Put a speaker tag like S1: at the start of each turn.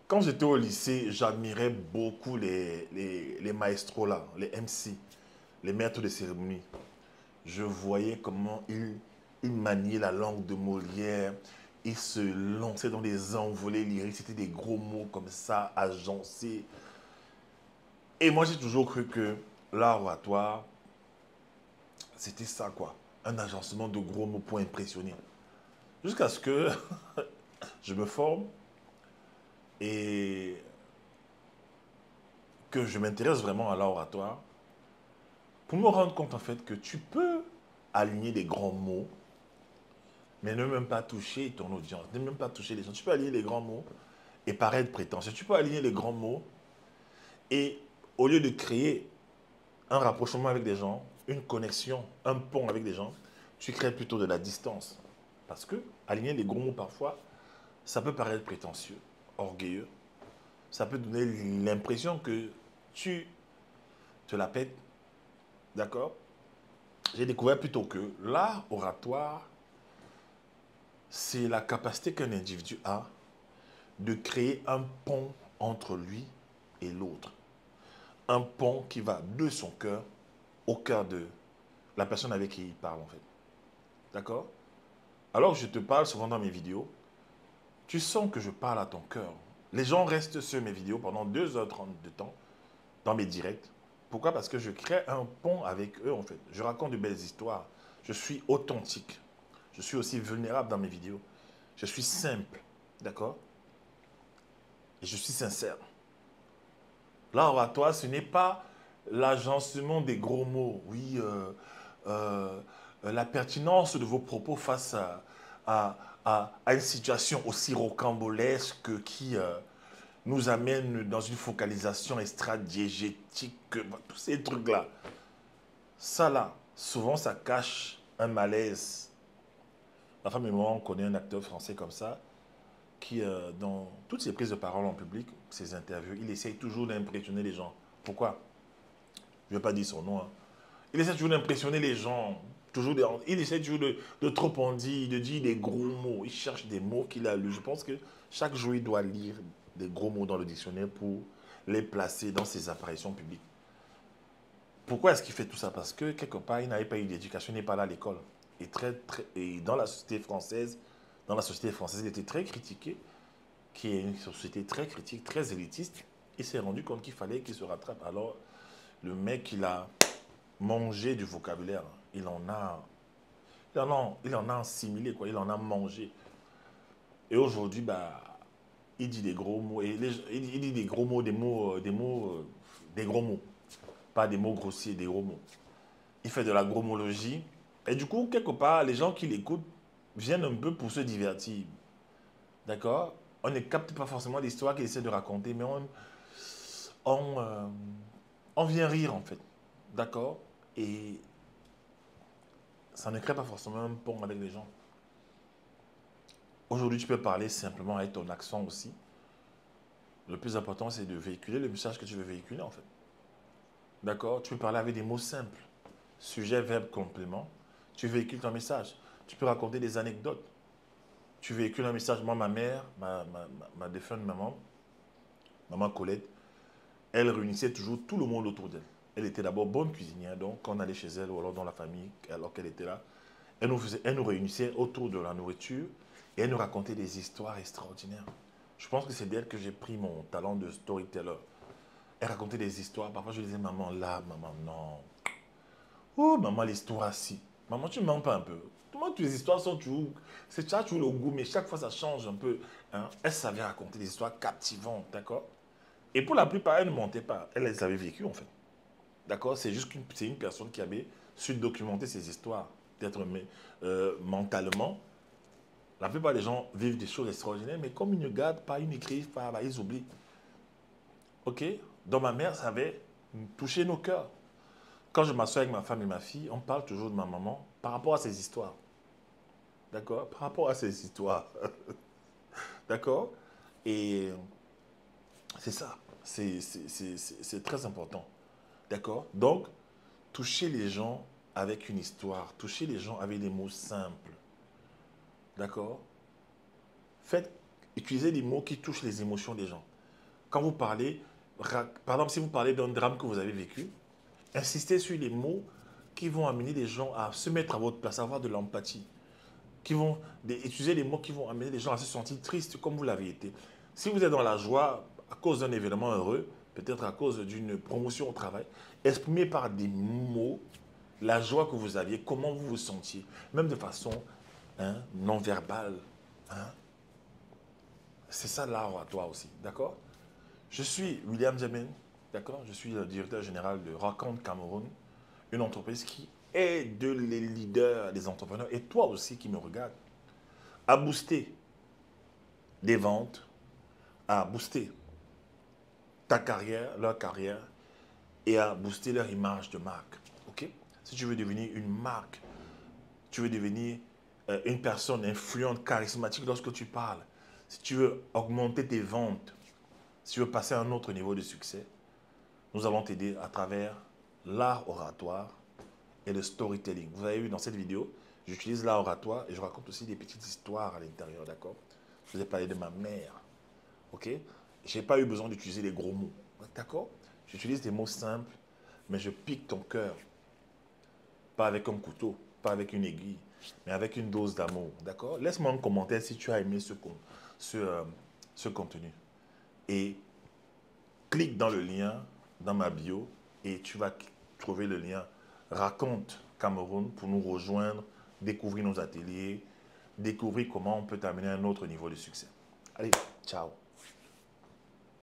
S1: Quand j'étais au lycée, j'admirais beaucoup les maestros là, les MC, les maîtres de cérémonie. Je voyais comment ils maniaient la langue de Molière. Ils se lançaient dans des envolées lyriques. C'était des gros mots comme ça, agencés. Et moi, j'ai toujours cru que l'art oratoire, c'était ça, quoi. Un agencement de gros mots pour impressionner. Jusqu'à ce que je me forme et que je m'intéresse vraiment à l'art oratoire pour me rendre compte, en fait, que tu peux aligner des grands mots, mais ne même pas toucher ton audience, ne même pas toucher les gens. Tu peux aligner les grands mots et paraître prétentieux. Tu peux aligner les grands mots et, au lieu de créer un rapprochement avec des gens, une connexion, un pont avec des gens, tu crées plutôt de la distance. Parce que aligner les gros mots parfois, ça peut paraître prétentieux, orgueilleux. Ça peut donner l'impression que tu te la pètes, d'accord? J'ai découvert plutôt que l'art oratoire, c'est la capacité qu'un individu a de créer un pont entre lui et l'autre. Un pont qui va de son cœur au cœur de la personne avec qui il parle, en fait. D'accord? Alors que je te parle souvent dans mes vidéos, tu sens que je parle à ton cœur. Les gens restent sur mes vidéos pendant 2h30 de temps, dans mes directs. Pourquoi? Parce que je crée un pont avec eux, en fait. Je raconte de belles histoires. Je suis authentique. Je suis aussi vulnérable dans mes vidéos. Je suis simple. D'accord? Et je suis sincère. L'art oratoire, ce n'est pas l'agencement des gros mots. Oui, euh, la pertinence de vos propos face à une situation aussi rocambolesque qui nous amène dans une focalisation extra-diégétique, tous ces trucs-là. Ça là, souvent ça cache un malaise. Ma femme et moi, on connaît un acteur français comme ça, qui, dans toutes ses prises de parole en public, ses interviews, il essaye toujours d'impressionner les gens. Pourquoi? Je ne vais pas dire son nom. Hein. Il essaie toujours d'impressionner les gens. Il essaie toujours de trop en dire, de dire des gros mots. Il cherche des mots qu'il a lus. Je pense que chaque jour, il doit lire des gros mots dans le dictionnaire pour les placer dans ses apparitions publiques. Pourquoi est-ce qu'il fait tout ça? Parce que quelque part, il n'avait pas eu d'éducation, il n'est pas là à l'école. Et dans la société française, il était très critiqué, qui est une société très critique, très élitiste. Il s'est rendu compte qu'il fallait qu'il se rattrape. Alors, le mec, il a mangé du vocabulaire. Il en a assimilé, quoi. Il en a mangé. Et aujourd'hui, bah, il dit des gros mots. Il dit des gros mots, des gros mots. Pas des mots grossiers, des gros mots. Il fait de la gromologie. Et du coup, quelque part, les gens qui l'écoutent viennent un peu pour se divertir. D'accord? On ne capte pas forcément l'histoire qu'il essaie de raconter, mais on, euh, on vient rire, en fait. D'accord? Et ça ne crée pas forcément un pont avec les gens. Aujourd'hui, tu peux parler simplement avec ton accent aussi. Le plus important, c'est de véhiculer le message que tu veux véhiculer, en fait. D'accord? Tu peux parler avec des mots simples. Sujet, verbe, complément. Tu véhicules ton message. Tu peux raconter des anecdotes. Tu véhicules un message. Moi, ma mère, ma défunte maman, maman Colette, elle réunissait toujours tout le monde autour d'elle. Elle était d'abord bonne cuisinière, donc quand on allait chez elle ou alors dans la famille, alors qu'elle était là, elle nous réunissait autour de la nourriture et elle nous racontait des histoires extraordinaires. Je pense que c'est d'elle que j'ai pris mon talent de storyteller. Elle racontait des histoires. Parfois, je disais, maman, là, maman, non. Oh, maman, l'histoire, si. Maman, tu ne mens pas un peu. Comment tes histoires sont toujours. C'est ça, toujours le goût, mais chaque fois, ça change un peu. Hein. Elle savait raconter des histoires captivantes, d'accord? Et pour la plupart, elle ne mentait pas. Elle les avait vécues, en fait. D'accord? C'est juste c'est une personne qui avait su documenter ses histoires. Peut-être mentalement. La plupart des gens vivent des choses extraordinaires, mais comme ils ne gardent pas, ils n'écrivent pas, bah, ils oublient. OK? Donc ma mère, ça avait touché nos cœurs. Quand je m'assois avec ma femme et ma fille, on parle toujours de ma maman par rapport à ses histoires. D'accord? Par rapport à ses histoires. D'accord? Et c'est ça. C'est très important. D'accord? Donc, toucher les gens avec une histoire, toucher les gens avec des mots simples. D'accord? Faites, utilisez des mots qui touchent les émotions des gens. quand vous parlez, par exemple, si vous parlez d'un drame que vous avez vécu, insistez sur les mots qui vont amener les gens à se mettre à votre place, à avoir de l'empathie. Utiliser les mots qui vont amener les gens à se sentir tristes comme vous l'avez été. Si vous êtes dans la joie à cause d'un événement heureux, peut-être à cause d'une promotion au travail, exprimez par des mots la joie que vous aviez, comment vous vous sentiez, même de façon non verbale. Hein. C'est ça l'art oratoire aussi, d'accord? Je suis William Jamin, d'accord? Je suis le directeur général de Raconte Cameroun, une entreprise qui aide les leaders, les entrepreneurs, et toi aussi qui me regardes, à booster des ventes, à booster ta carrière, leur carrière, et à booster leur image de marque. Ok? Si tu veux devenir une marque, tu veux devenir une personne influente, charismatique lorsque tu parles, si tu veux augmenter tes ventes, si tu veux passer à un autre niveau de succès, nous allons t'aider à travers l'art oratoire et le storytelling. Vous avez vu dans cette vidéo, j'utilise l'art oratoire et je raconte aussi des petites histoires à l'intérieur, d'accord? Je vous ai parlé de ma mère, ok? Je n'ai pas eu besoin d'utiliser les gros mots, d'accord? J'utilise des mots simples, mais je pique ton cœur. Pas avec un couteau, pas avec une aiguille, mais avec une dose d'amour, d'accord? Laisse-moi un commentaire si tu as aimé ce contenu. Et clique dans le lien dans ma bio et tu vas trouver le lien Raconte Cameroun pour nous rejoindre, découvrir nos ateliers, découvrir comment on peut t'amener à un autre niveau de succès. Allez, ciao!